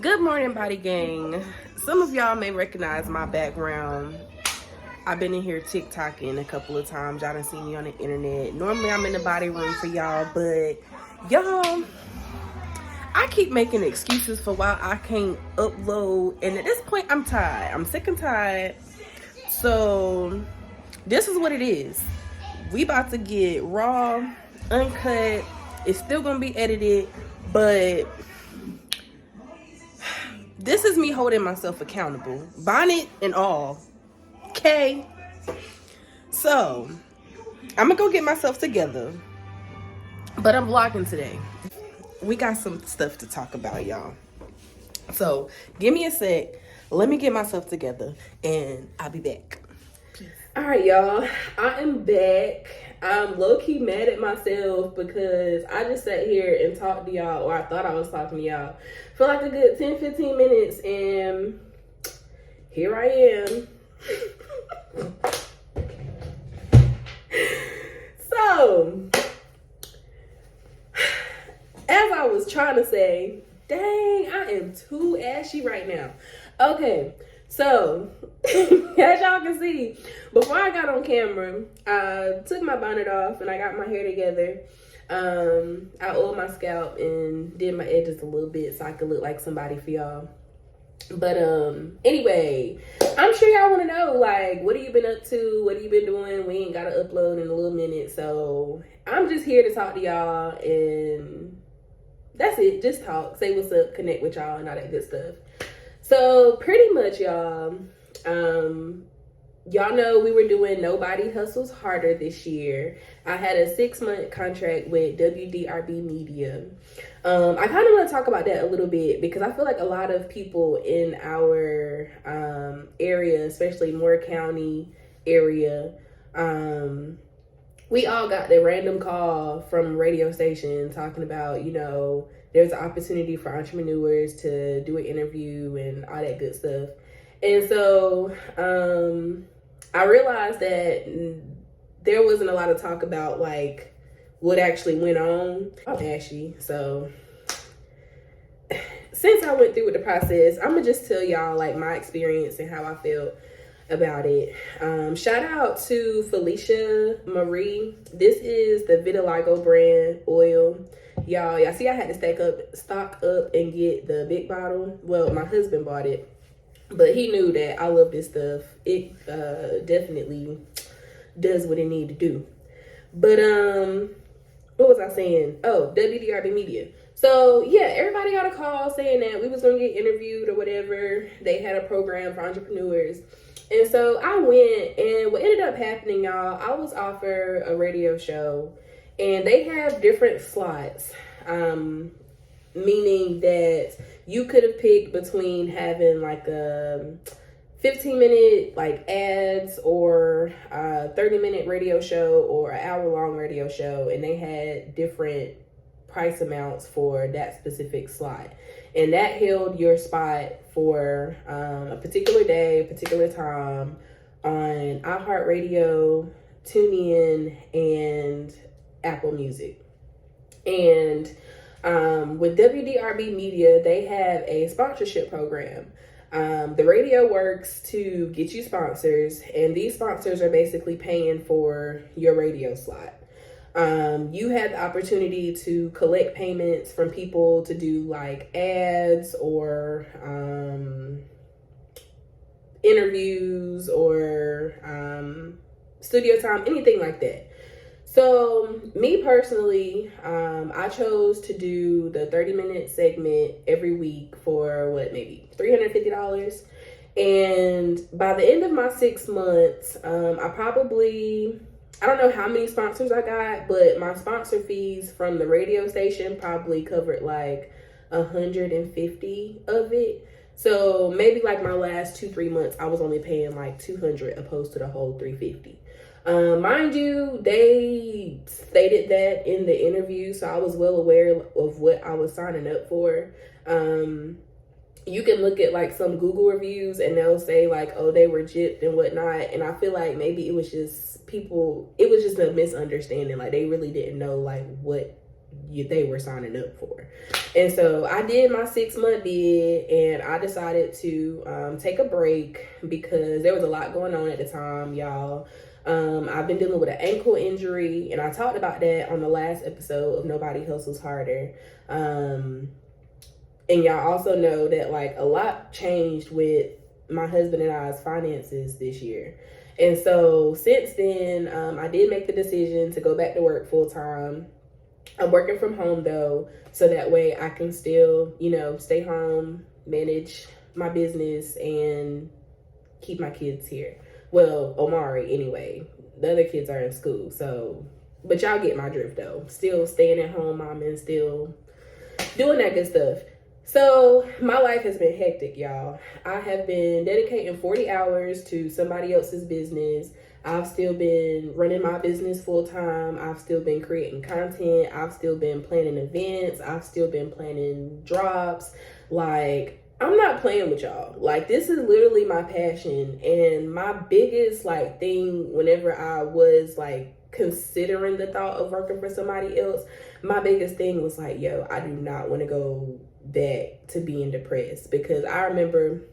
Good morning, Body Gang. Some of y'all may recognize my background. I've been in here TikToking a couple of times. Y'all done seen me on the internet. Normally I'm in the body room for y'all, but y'all, I keep making excuses for why I can't upload. And at this point, I'm tired. I'm sick and tired. So this is what it is. We about to get raw, uncut. It's still gonna be edited, but this is me holding myself accountable, bonnet and all. Okay, so I'm gonna go get myself together, but I'm vlogging today. We got some stuff to talk about, y'all. So give me a sec. Let me get myself together, and I'll be back. Peace. All right, y'all. I am back. I'm low-key mad at myself because I just sat here and talked to y'all, or I thought I was talking to y'all, for like a good 10-15 minutes, and here I am. So, as I was trying to say, dang, I am too ashy right now. Okay, so, as y'all can see, before I got on camera, I took my bonnet off and I got my hair together. I oiled my scalp and did my edges a little bit so I could look like somebody for y'all. But anyway, I'm sure y'all want to know, like, what have you been up to? What have you been doing? We ain't got to upload in a little minute. So I'm just here to talk to y'all, and that's it. Just talk, say what's up, connect with y'all, and all that good stuff. So pretty much, y'all, y'all know we were doing Nobody Hustles Harder this year. I had a 6-month contract with WDRB Media. I kind of want to talk about that a little bit because I feel like a lot of people in our area, especially Moore County area, we all got the random call from radio station talking about, you know, there's an opportunity for entrepreneurs to do an interview and all that good stuff. And so I realized that there wasn't a lot of talk about like what actually went on. I'm ashy, so since I went through with the process, I'm gonna just tell y'all like my experience and how I felt about it. Shout out to Felicia Marie. This is the vitiligo brand oil. Y'all see I had to stock up and get the big bottle. Well, my husband bought it, but he knew that I love this stuff. It definitely does what it need to do. But what was I saying? Oh, WDRB Media. So yeah, everybody got a call saying that we was gonna get interviewed or whatever. They had a program for entrepreneurs. And so I went, and what ended up happening, y'all, I was offered a radio show, and they have different slots, meaning that you could have picked between having like a 15-minute like ads or a 30-minute radio show or an hour-long radio show, and they had different price amounts for that specific slot, and that held your spot for a particular day, a particular time on iHeartRadio, TuneIn, and Apple Music. And with WDRB Media, they have a sponsorship program. The radio works to get you sponsors, and these sponsors are basically paying for your radio slot. You have the opportunity to collect payments from people to do like ads or interviews or studio time, anything like that. So me personally, I chose to do the 30-minute segment every week for maybe $350. And by the end of my 6 months, I don't know how many sponsors I got, but my sponsor fees from the radio station probably covered like 150 of it. So maybe like my last 2-3 months, I was only paying like 200 opposed to the whole 350. Mind you, they stated that in the interview, so I was well aware of what I was signing up for. You can look at like some Google reviews and they'll say like, oh, they were gypped and whatnot. And I feel like maybe it was just a misunderstanding. Like they really didn't know like what they were signing up for. And so I did my 6-month bid, and I decided to take a break because there was a lot going on at the time, y'all. I've been dealing with an ankle injury, and I talked about that on the last episode of Nobody Hustles Harder. And y'all also know that like a lot changed with my husband and I's finances this year. And so since then, I did make the decision to go back to work full time. I'm working from home though, so that way I can still, stay home, manage my business, and keep my kids here. Well, Omari anyway. The other kids are in school, so, but y'all get my drift though. Still staying at home, mom, and still doing that good stuff. So my life has been hectic, y'all. I have been dedicating 40 hours to somebody else's business. I've still been running my business full time. I've still been creating content. I've still been planning events. I've still been planning drops. Like, I'm not playing with y'all. Like, this is literally my passion. And my biggest like thing whenever I was like considering the thought of working for somebody else, my biggest thing was like, yo, I do not want to go back to being depressed. Because I remember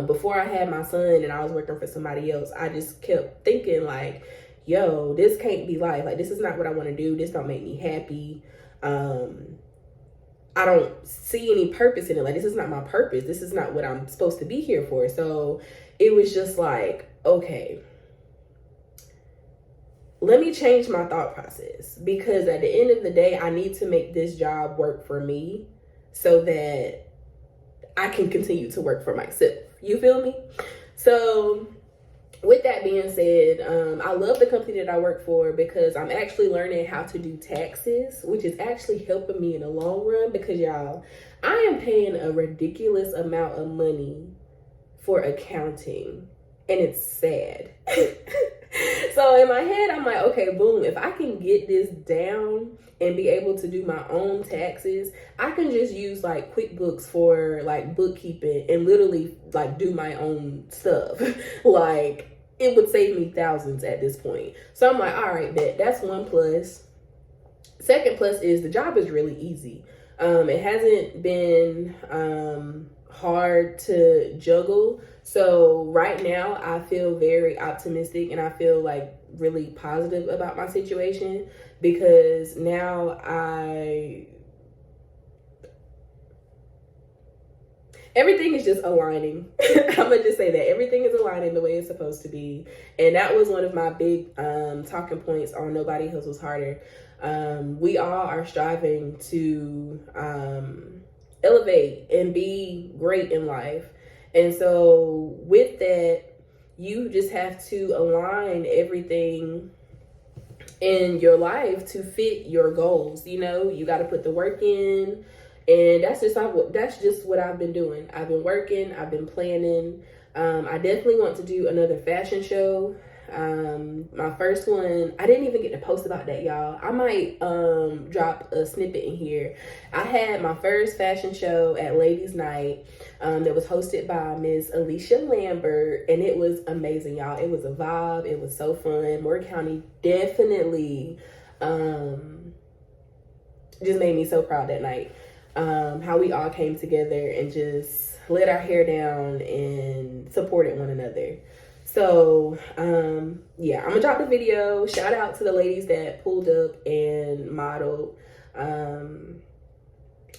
before I had my son and I was working for somebody else, I just kept thinking like, yo, this can't be life. Like, this is not what I want to do. This don't make me happy. I don't see any purpose in it. Like, this is not my purpose. This is not what I'm supposed to be here for. So it was just like, okay, let me change my thought process, because at the end of the day, I need to make this job work for me so that I can continue to work for myself. You feel me? So with that being said, I love the company that I work for because I'm actually learning how to do taxes, which is actually helping me in the long run, because y'all, I am paying a ridiculous amount of money for accounting, and it's sad. So in my head, I'm like, okay, boom, if I can get this down and be able to do my own taxes, I can just use like QuickBooks for like bookkeeping and literally like do my own stuff. Like, it would save me thousands at this point. So I'm like, all right, that's one plus. Second plus is the job is really easy. It hasn't been hard to juggle. So right now I feel very optimistic and I feel like really positive about my situation, because now everything is just aligning. I'm gonna just say that everything is aligning the way it's supposed to be. And that was one of my big talking points on Nobody Hustles Harder. We all are striving to elevate and be great in life. And so with that, you just have to align everything in your life to fit your goals. You got to put the work in, and that's just what I've been doing. I've been working, I've been planning. I definitely want to do another fashion show. My first one, I didn't even get to post about that, y'all. I might drop a snippet in here. I had my first fashion show at Ladies Night that was hosted by Miss Alicia Lambert, and it was amazing, y'all. It was a vibe. It was so fun. Moore County definitely just made me so proud that night. How we all came together and just let our hair down and supported one another. So, yeah, I'm gonna drop the video. Shout out to the ladies that pulled up and modeled.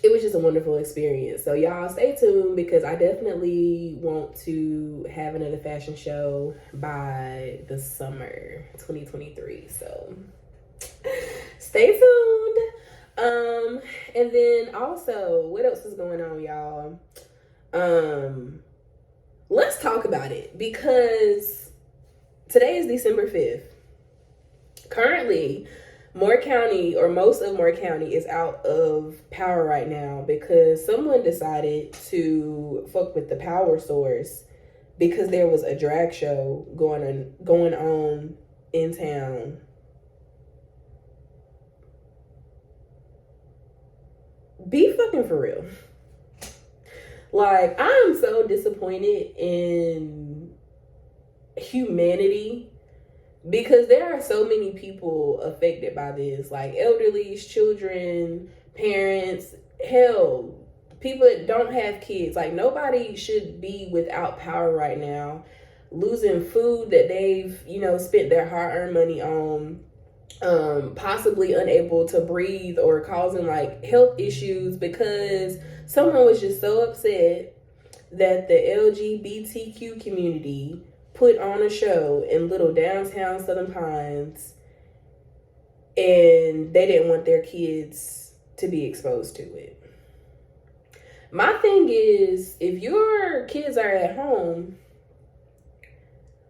It was just a wonderful experience. So y'all stay tuned, because I definitely want to have another fashion show by the summer 2023. So stay tuned. And then also, what else is going on, y'all? Let's talk about it, because today is December 5th. Currently, Moore County, or most of Moore County, is out of power right now because someone decided to fuck with the power source because there was a drag show going on in town. Be fucking for real. Like, I'm so disappointed in humanity Because there are so many people affected by this, like elderly, children, parents, hell, people that don't have kids. Like, nobody should be without power right now, losing food that they've, spent their hard-earned money on, possibly unable to breathe, or causing like health issues because someone was just so upset that the LGBTQ community put on a show in little downtown Southern Pines, and they didn't want their kids to be exposed to it. My thing is, if your kids are at home,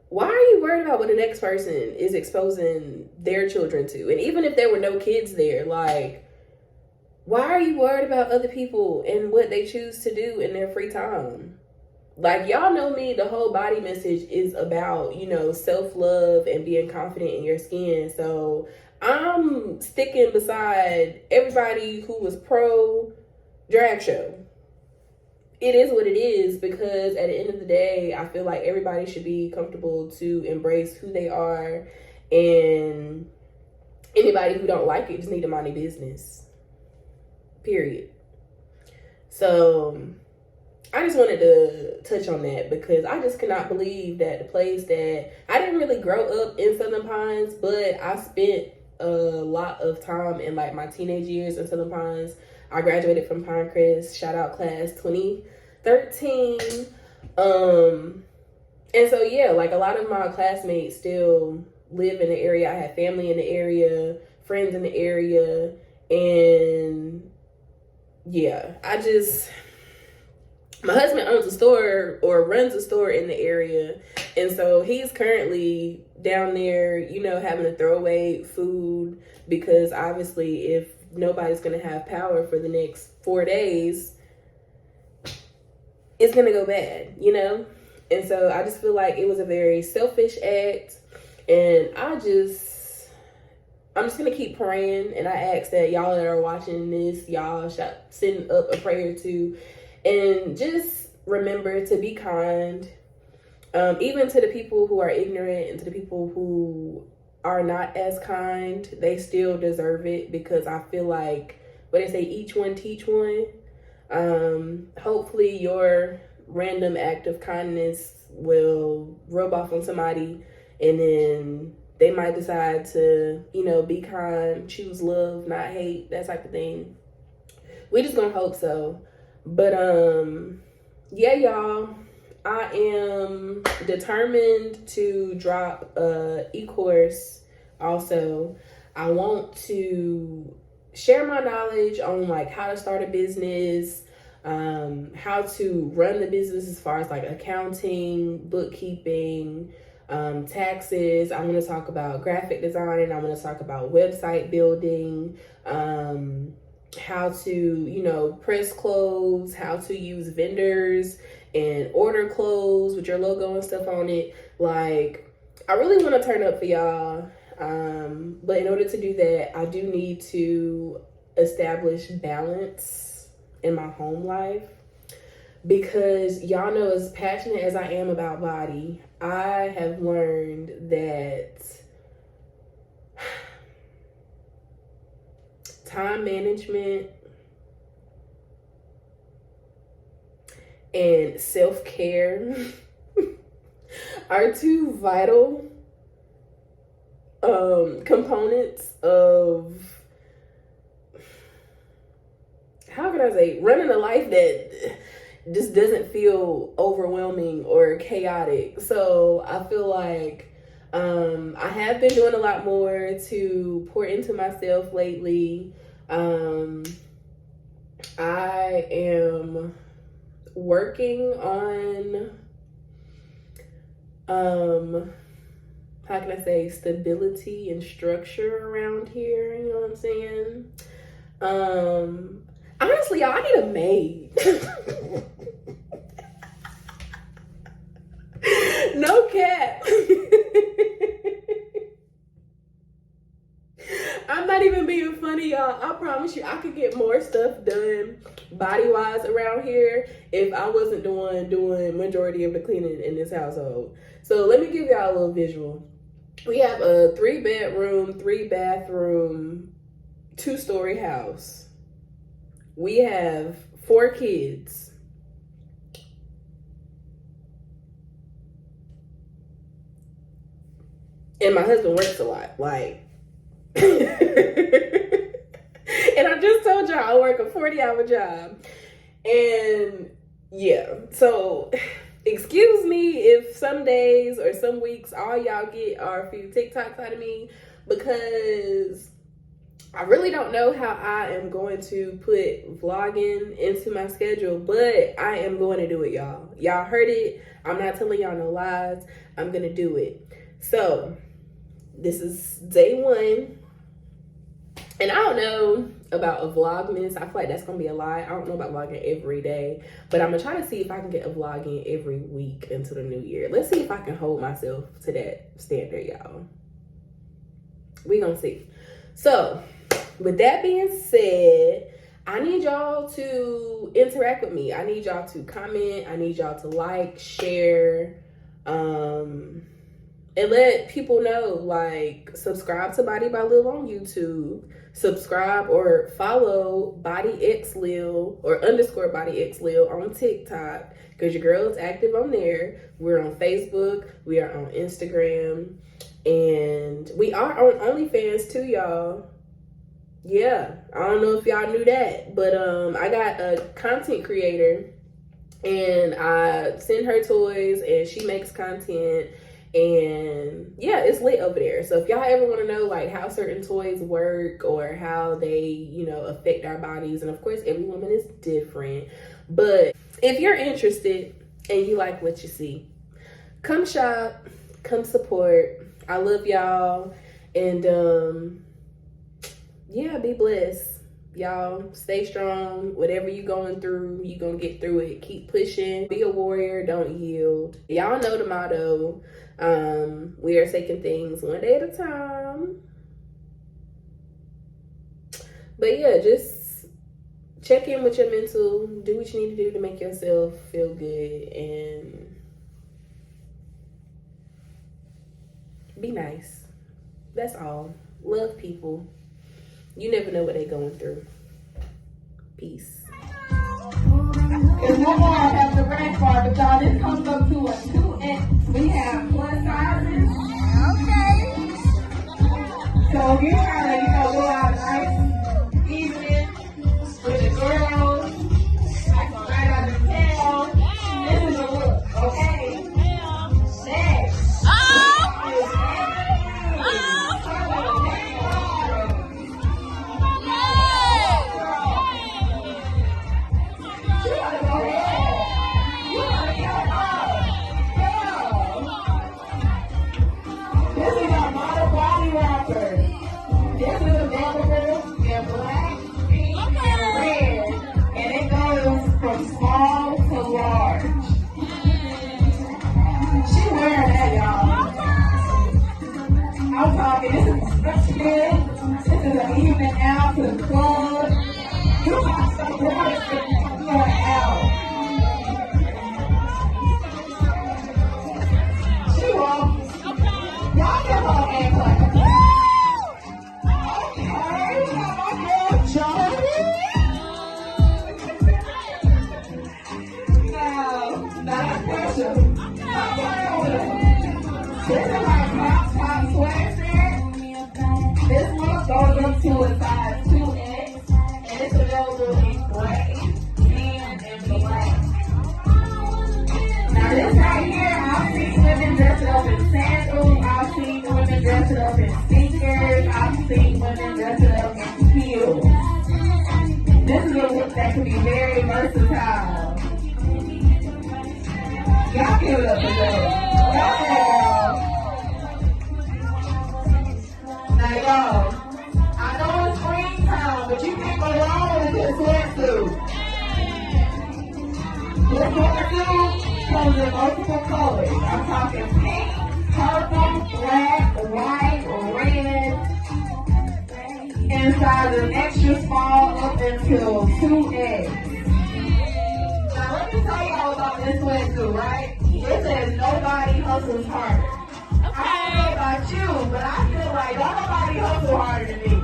why are you worried about what the next person is exposing their children to? And even if there were no kids there, like, why are you worried about other people and what they choose to do in their free time? Like, y'all know me, the whole body message is about, self-love and being confident in your skin. So I'm sticking beside everybody who was pro drag show. It is what it is, because at the end of the day, I feel like everybody should be comfortable to embrace who they are, and anybody who don't like it just need to mind their business. Period. So I just wanted to touch on that, because I just cannot believe that the place that I didn't really grow up in Southern Pines, but I spent a lot of time in like my teenage years in Southern Pines. I graduated from Pinecrest, shout out class 2013. And so, yeah, like a lot of my classmates still live in the area. I have family in the area, friends in the area. And yeah, my husband owns a store, or runs a store in the area. And so he's currently down there, having to throw away food, because obviously if nobody's going to have power for the next 4 days, it's going to go bad, And so I just feel like it was a very selfish act. And I'm just going to keep praying. And I ask that y'all that are watching this, y'all should send up a prayer too. And just remember to be kind, even to the people who are ignorant, and to the people who are not as kind. They still deserve it, because I feel like what they say, each one teach one. Hopefully your random act of kindness will rub off on somebody, and then they might decide to, be kind, choose love, not hate, that type of thing. We just gonna hope so. But yeah, y'all, I am determined to drop a e-course. Also, I want to share my knowledge on like how to start a business, how to run the business as far as like accounting, bookkeeping, taxes. I'm going to talk about graphic design. I'm going to talk about website building, how to, press clothes, how to use vendors and order clothes with your logo and stuff on it. Like, I really want to turn up for y'all. But in order to do that, I do need to establish balance in my home life, because y'all know, as passionate as I am about body, I have learned that time management and self-care are two vital components of, how can I say, running a life that just doesn't feel overwhelming or chaotic. So I feel like I have been doing a lot more to pour into myself lately. I am working on how can I say, stability and structure around here, you know what I'm saying? Honestly, y'all, I need a maid. No cap. I'm not even being funny, y'all. I promise you, I could get more stuff done body-wise around here if I wasn't doing majority of the cleaning in this household. So let me give y'all a little visual. We have a 3-bedroom, 3-bathroom, 2-story house. We have 4 kids. And my husband works a lot. Like, and I just told y'all I work a 40-hour job. And yeah, so excuse me if some days or some weeks all y'all get are a few TikToks out of me, because I really don't know how I am going to put vlogging into my schedule, but I am going to do it, y'all. Y'all heard it. I'm not telling y'all no lies. I'm going to do it. So this is day 1. And I don't know about a vlogmas. I feel like that's going to be a lie. I don't know about vlogging every day. But I'm going to try to see if I can get a vlogging every week into the new year. Let's see if I can hold myself to that standard, y'all. We going to see. So, with that being said, I need y'all to interact with me. I need y'all to comment. I need y'all to like, share, and let people know. Like, subscribe to Body by Lil on YouTube. Subscribe or follow Body X Lil or _ Body X Lil on TikTok, because your girl is active on there. We're on Facebook. We are on Instagram. And we are on OnlyFans too, y'all. Yeah, I don't know if y'all knew that, but I got a content creator, and I send her toys, and she makes content, and yeah, it's lit over there. So if y'all ever want to know like how certain toys work or how they, you know, affect our bodies, and of course every woman is different, but if you're interested and you like what you see, come shop, come support. I love y'all, and yeah, be blessed. Y'all stay strong. Whatever you going through, you gonna get through it. Keep pushing. Be a warrior, don't yield. Y'all know the motto. We are taking things one day at a time. But yeah, just check in with your mental. Do what you need to do to make yourself feel good, and be nice. That's all. Love people. You never know what they're going through. Peace. There's one more I have to rank for, but y'all, this comes up to a 2X. We have plus sizes. Okay. So if you're trying to, go out nice evening with the girls, like right out of town, this is a look, okay? Next. This is an evening out to the club. You got some boys going out. She walks. Y'all give her a hand clap. Okay, we got my girl Johnny. Now that's pressure. This is my top sweatshirt. This one goes up to a size 2X, and it's available in gray and in black. Now this right here, I've seen women dress it up in sandals, I've seen women dress it up in sneakers, I've seen women dress it up in heels. This is a look that can be very versatile. Y'all give it up for those. Y'all. Now y'all, I know it's springtime, but you can't go wrong with this sweatsuit. This sweatsuit comes in multiple colors. I'm talking pink, purple, black, white, red, and sizes extra small up until 2X. Now let me tell y'all about this sweatsuit, right? It says nobody hustles harder. I don't know about you, but I feel like don't nobody hustle harder than me.